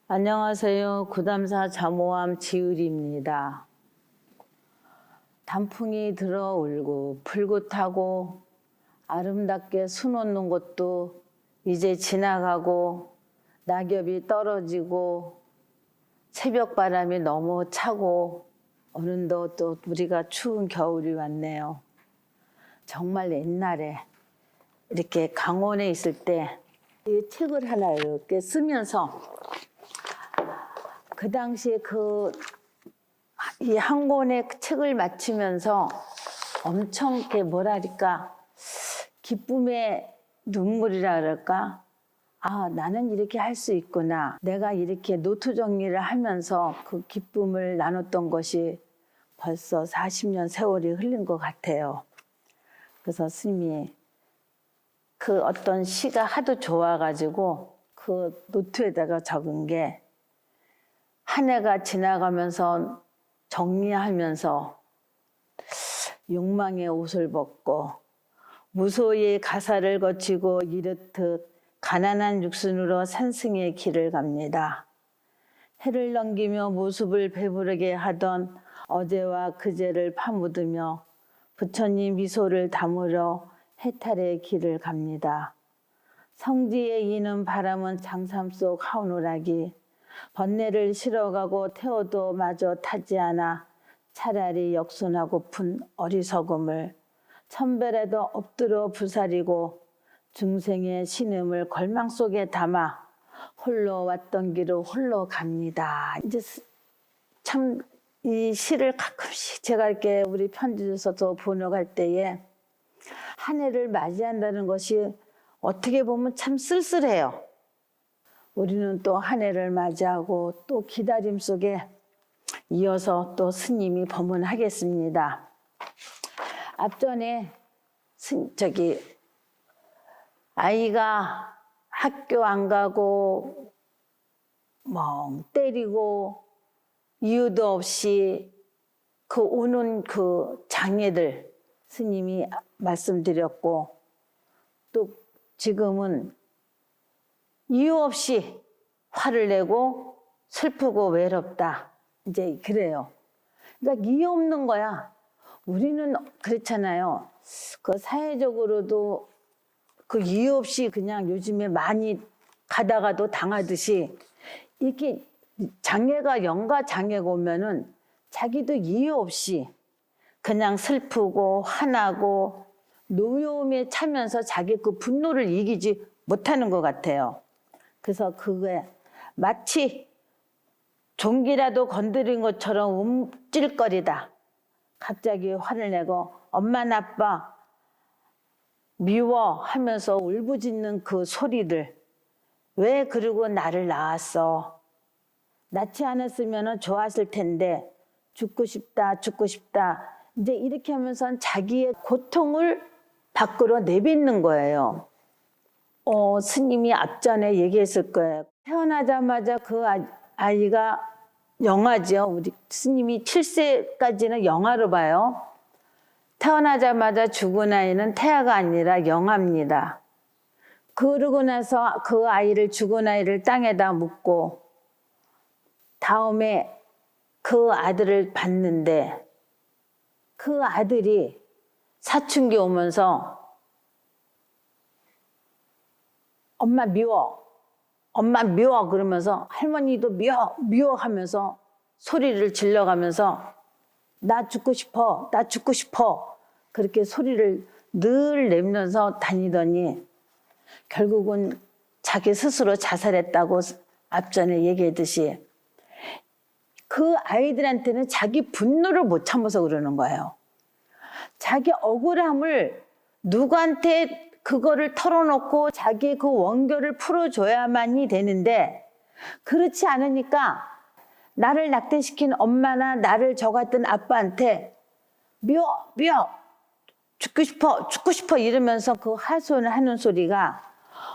안녕하세요. 구담사 자모함 지을입니다. 단풍이 들어올고 풀고 타고 아름답게 수놓는 것도 이제 지나가고 낙엽이 떨어지고 새벽바람이 너무 차고 어느덧 또 우리가 추운 겨울이 왔네요. 정말 옛날에 이렇게 강원에 있을 때 이 책을 하나 이렇게 쓰면서 그 당시에 이 한 권의 책을 마치면서 엄청 이렇게 뭐랄까 기쁨의 눈물이라 그럴까? 아, 나는 이렇게 할 수 있구나. 내가 이렇게 노트 정리를 하면서 그 기쁨을 나눴던 것이 벌써 40년 세월이 흘린 것 같아요. 그래서 스님이 그 어떤 시가 하도 좋아가지고 그 노트에다가 적은 게 한 해가 지나가면서 정리하면서 욕망의 옷을 벗고 무소의 가사를 거치고 이렇듯 가난한 육순으로 산승의 길을 갑니다. 해를 넘기며 모습을 배부르게 하던 어제와 그제를 파묻으며 부처님 미소를 담으러 해탈의 길을 갑니다. 성지에 이는 바람은 장삼 속 하우누라기 번뇌를 실어가고 태워도 마저 타지 않아 차라리 역순하고픈 어리석음을 천별에도 엎드려 부사리고 중생의 신음을 걸망 속에 담아 홀로 왔던 길을 홀로 갑니다. 이제 참 이 시를 가끔씩 제가 이렇게 우리 편지를 써서 번역할 때에 한 해를 맞이한다는 것이 어떻게 보면 참 쓸쓸해요. 우리는 또 한 해를 맞이하고 또 기다림 속에 이어서 또 스님이 법문하겠습니다. 앞전에 아이가 학교 안 가고 멍 때리고 이유도 없이 오는 그 장애들 스님이 말씀드렸고 또 지금은 이유 없이 화를 내고 슬프고 외롭다. 이제 그래요. 그러니까 이유 없는 거야. 우리는 그렇잖아요. 그 사회적으로도 그 이유 없이 그냥 요즘에 많이 가다가도 당하듯이 이렇게 장애가 영가 장애가 오면은 자기도 이유 없이 그냥 슬프고 화나고 노여움에 차면서 자기 그 분노를 이기지 못하는 것 같아요. 그래서 그게 마치 종기라도 건드린 것처럼 움찔거리다. 갑자기 화를 내고 엄마 아빠 미워 하면서 울부짖는 그 소리들. 왜 그러고 나를 낳았어? 낳지 않았으면 좋았을 텐데 죽고 싶다 죽고 싶다. 이제 이렇게 하면서 자기의 고통을 밖으로 내뱉는 거예요. 스님이 앞전에 얘기했을 거예요. 태어나자마자 그 아이가 영아죠. 우리 스님이 7세까지는 영아로 봐요. 태어나자마자 죽은 아이는 태아가 아니라 영아입니다. 그러고 나서 그 아이를 죽은 아이를 땅에다 묻고 다음에 그 아들을 봤는데 그 아들이 사춘기 오면서 엄마 미워 그러면서 할머니도 미워 하면서 소리를 질러가면서 나 죽고 싶어 그렇게 소리를 늘 내면서 다니더니 결국은 자기 스스로 자살했다고 앞전에 얘기했듯이 그 아이들한테는 자기 분노를 못 참아서 그러는 거예요. 자기 억울함을 누구한테 그거를 털어놓고 자기 그 원결을 풀어줘야만이 되는데 그렇지 않으니까 나를 낙태시킨 엄마나 나를 저같은 아빠한테 미워 죽고 싶어 이러면서 그 하소연을 하는 소리가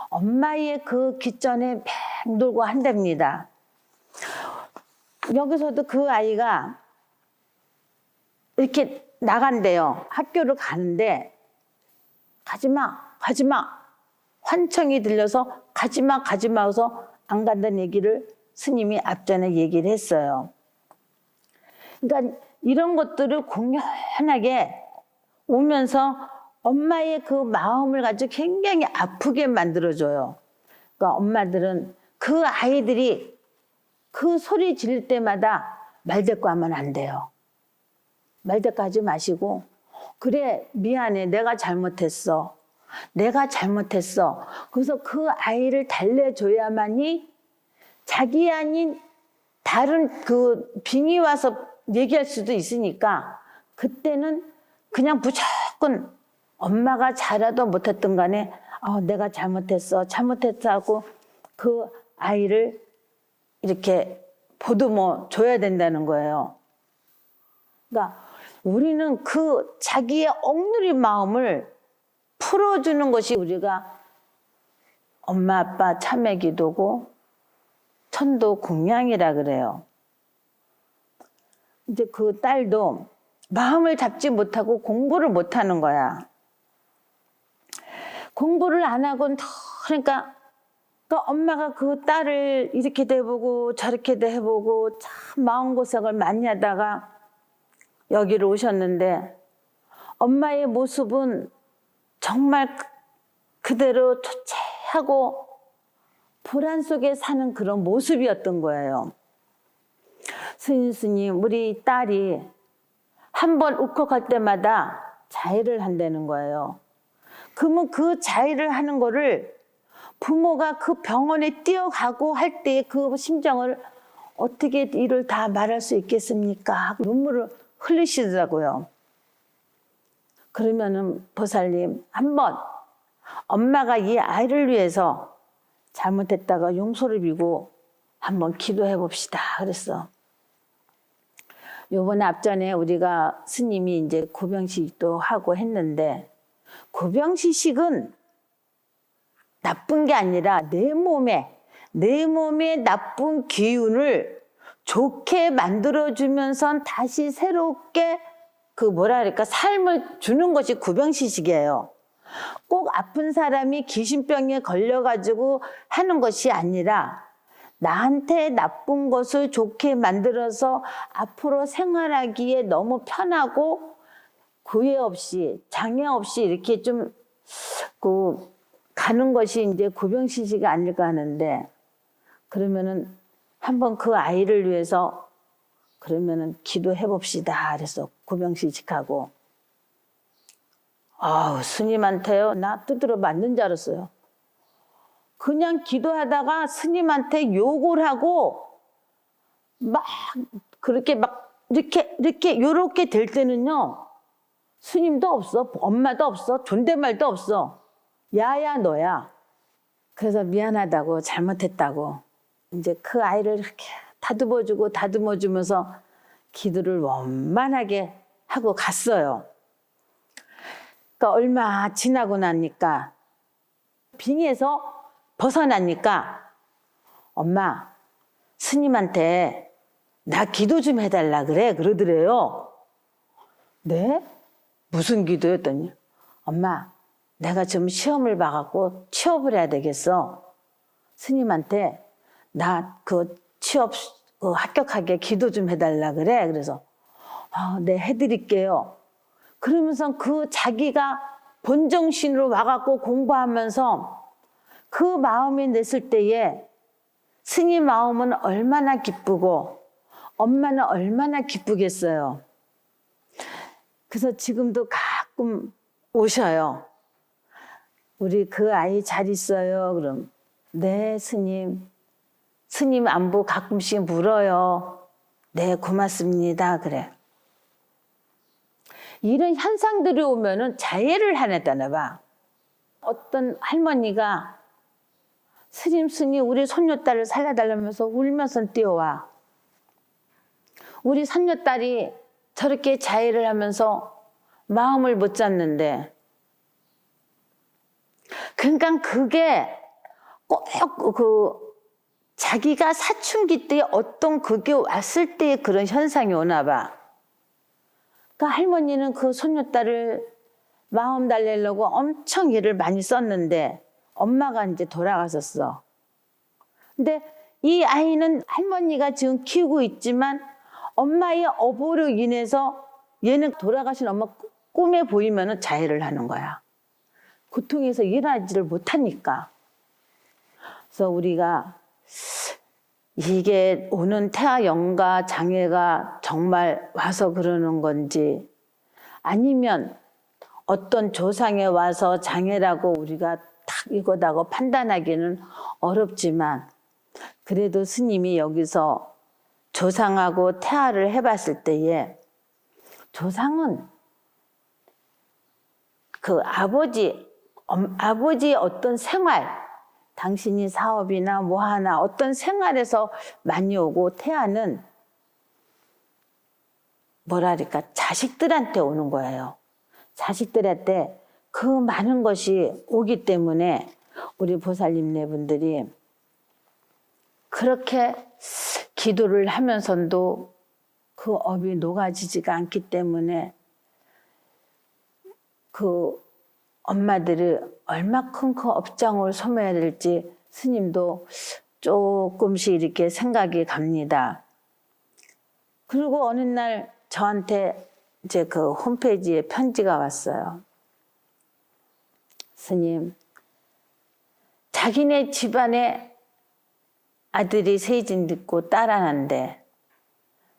엄마의 그 귓전에 맴돌고 한답니다. 여기서도 그 아이가 이렇게 나간대요. 학교를 가는데 가지마 환청이 들려서 가지마 해서 안 간다는 얘기를 스님이 앞전에 얘기를 했어요. 그러니까 이런 것들을 공연하게 오면서 엄마의 그 마음을 가지고 굉장히 아프게 만들어줘요. 그러니까 엄마들은 그 아이들이 그 소리 지를 때마다 말대꾸 하면 안 돼요. 말대꾸 하지 마시고, 그래, 미안해, 내가 잘못했어. 내가 잘못했어. 그래서 그 아이를 달래줘야만이 자기 아닌 다른 그 빙이 와서 얘기할 수도 있으니까, 그때는 그냥 무조건 엄마가 잘하든 못했든 간에 내가 잘못했어 하고 그 아이를 이렇게 보듬어 줘야 된다는 거예요. 그러니까 우리는 그 자기의 억누린 마음을 풀어주는 것이 우리가 엄마 아빠 참회 기도고 천도 공양이라 그래요. 이제 그 딸도 마음을 잡지 못하고 공부를 못하는 거야. 공부를 안 하고 그러니까 엄마가 그 딸을 이렇게도 해보고 저렇게도 해보고 참 마음고생을 많이 하다가 여기로 오셨는데 엄마의 모습은 정말 그대로 초췌하고 불안 속에 사는 그런 모습이었던 거예요. 스님, 우리 딸이 한 번 울컥할 때마다 자해를 한다는 거예요. 그러면 그 자해를 하는 거를 부모가 그 병원에 뛰어가고 할 때의 그 심정을 어떻게 이를 다 말할 수 있겠습니까? 눈물을 흘리시더라고요. 그러면은 보살님, 한번 엄마가 이 아이를 위해서 잘못했다가 용서를 비고 한번 기도해 봅시다 그랬어. 요번에 앞전에 우리가 스님이 이제 고병시식도 하고 했는데, 고병시식은 나쁜 게 아니라 내 몸에 나쁜 기운을 좋게 만들어주면서 다시 새롭게 그 뭐라 그럴까 삶을 주는 것이 고병시식이에요. 꼭 아픈 사람이 귀신병에 걸려가지고 하는 것이 아니라 나한테 나쁜 것을 좋게 만들어서 앞으로 생활하기에 너무 편하고 구애 없이 장애 없이 이렇게 좀 가는 것이 이제 고병시식이 아닐까 하는데, 그러면은 한번 그 아이를 위해서 그러면은 기도해 봅시다 그래서 고병시식하고, 스님한테요 나 두드려 맞는 줄 알았어요. 그냥 기도하다가 스님한테 욕을 하고 막 그렇게 막 이렇게 요렇게 될 때는요, 스님도 없어, 엄마도 없어, 존댓말도 없어. 야야 너야. 그래서 미안하다고 잘못했다고 이제 그 아이를 이렇게 다듬어주면서 기도를 원만하게 하고 갔어요. 그러니까 얼마 지나고 나니까 빙에서 벗어나니까 엄마 스님한테 나 기도 좀 해달라 그래 그러더래요. 네? 무슨 기도였더니 엄마 내가 좀 시험을 봐갖고 취업을 해야 되겠어. 스님한테 나 그 취업 합격하게 기도 좀 해달라 그래. 그래서 네 해드릴게요. 그러면서 그 자기가 본정신으로 와갖고 공부하면서 그 마음이 냈을 때에 스님 마음은 얼마나 기쁘고 엄마는 얼마나 기쁘겠어요. 그래서 지금도 가끔 오셔요. 우리 그 아이 잘 있어요? 그럼 네 스님. 스님 안부 가끔씩 물어요. 네 고맙습니다. 그래. 이런 현상들이 오면은 자해를 하냈다나 봐. 어떤 할머니가 스님 우리 손녀딸을 살려달라면서 울면서 뛰어와. 우리 손녀딸이 저렇게 자해를 하면서 마음을 못 잡는데, 그러니까 그게 꼭 자기가 사춘기 때 어떤 그게 왔을 때 그런 현상이 오나 봐. 그러니까 할머니는 그 손녀딸을 마음 달래려고 엄청 일을 많이 썼는데 엄마가 이제 돌아가셨어. 근데 이 아이는 할머니가 지금 키우고 있지만 엄마의 어보로 인해서 얘는 돌아가신 엄마 꿈에 보이면 자해를 하는 거야. 고통에서 일어나지를 못하니까. 그래서 우리가 이게 오는 태아 영가 장애가 정말 와서 그러는 건지 아니면 어떤 조상에 와서 장애라고 우리가 딱 이거다고 판단하기는 어렵지만 그래도 스님이 여기서 조상하고 태아를 해봤을 때에 조상은 그 아버지의 어떤 생활, 당신이 사업이나 뭐 하나 어떤 생활에서 많이 오고 태아는 뭐랄까 자식들한테 오는 거예요. 자식들한테 그 많은 것이 오기 때문에 우리 보살님네 분들이 그렇게 기도를 하면서도 그 업이 녹아지지가 않기 때문에 그 엄마들이 얼마큼 그 업장을 소멸해야 될지 스님도 조금씩 이렇게 생각이 갑니다. 그리고 어느 날 저한테 이제 그 홈페이지에 편지가 왔어요. 스님, 자기네 집안에 아들이 셋이 있고 딸 하나인데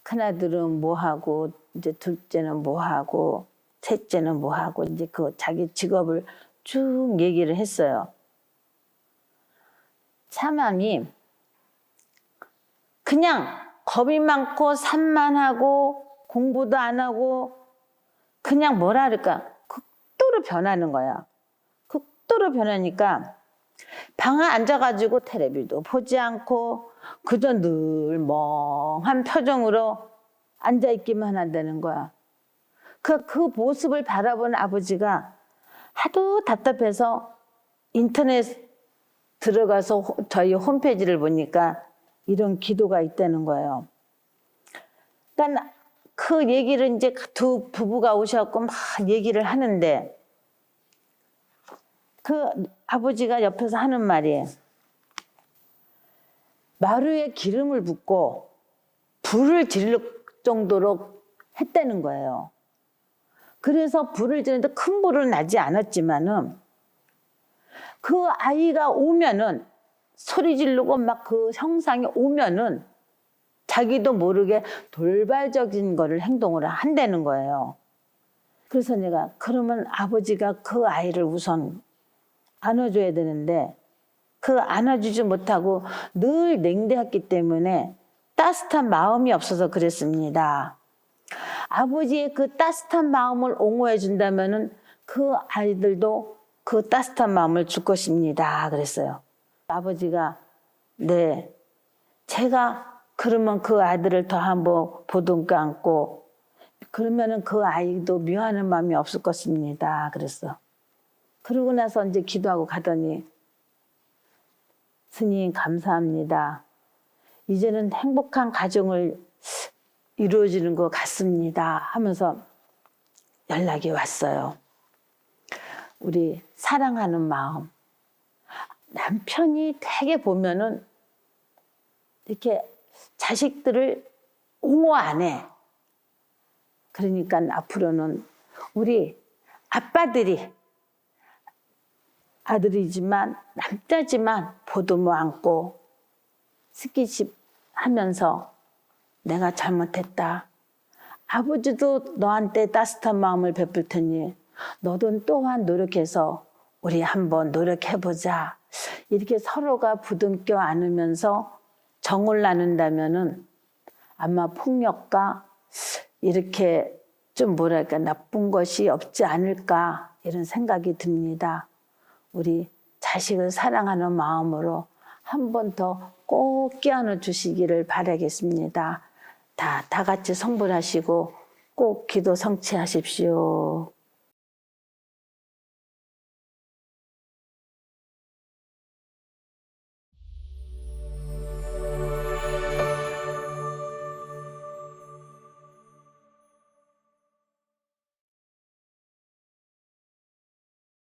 큰아들은 뭐하고 이제 둘째는 뭐하고 셋째는 뭐하고 이제 그 자기 직업을 쭉 얘기를 했어요. 참함이 그냥 겁이 많고 산만하고 공부도 안 하고 그냥 뭐라 그럴까 극도로 변하는 거야. 극도로 변하니까 방에 앉아가지고 텔레비도 보지 않고 그저 늘 멍한 표정으로 앉아있기만 한다는 거야. 그 모습을 바라보는 아버지가 하도 답답해서 인터넷 들어가서 저희 홈페이지를 보니까 이런 기도가 있다는 거예요. 그러니까 그 얘기를 이제 두 부부가 오셔갖고 막 얘기를 하는데 그 아버지가 옆에서 하는 말이 마루에 기름을 붓고 불을 지를 정도로 했다는 거예요. 그래서 불을 지르는데 큰 불은 나지 않았지만은 그 아이가 오면은 소리 지르고 막 그 형상이 오면은 자기도 모르게 돌발적인 거를 행동을 한다는 거예요. 그래서 내가 그러면 아버지가 그 아이를 우선 안아줘야 되는데 그 안아주지 못하고 늘 냉대했기 때문에 따뜻한 마음이 없어서 그랬습니다. 아버지의 그 따뜻한 마음을 옹호해 준다면은 그 아이들도 그 따뜻한 마음을 줄 것입니다. 그랬어요. 아버지가 네, 제가 그러면 그 아들을 더 한번 보듬고 안고 그러면은 그 아이도 미워하는 마음이 없을 것입니다. 그랬어. 그러고 나서 이제 기도하고 가더니 스님 감사합니다. 이제는 행복한 가정을 이루어지는 것 같습니다. 하면서 연락이 왔어요. 우리 사랑하는 마음. 남편이 되게 보면은 이렇게 자식들을 옹호 안 해. 그러니까 앞으로는 우리 아빠들이 아들이지만 남자지만 보듬어 안고 스킨십 하면서 내가 잘못했다. 아버지도 너한테 따뜻한 마음을 베풀 테니 너도 또한 노력해서 우리 한번 노력해보자. 이렇게 서로가 부둥켜 안으면서 정을 나눈다면은 아마 폭력과 이렇게 좀 뭐랄까 나쁜 것이 없지 않을까 이런 생각이 듭니다. 우리 자식을 사랑하는 마음으로 한 번 더 꼭 껴안아 주시기를 바라겠습니다. 다 같이 성불하시고 꼭 기도 성취하십시오.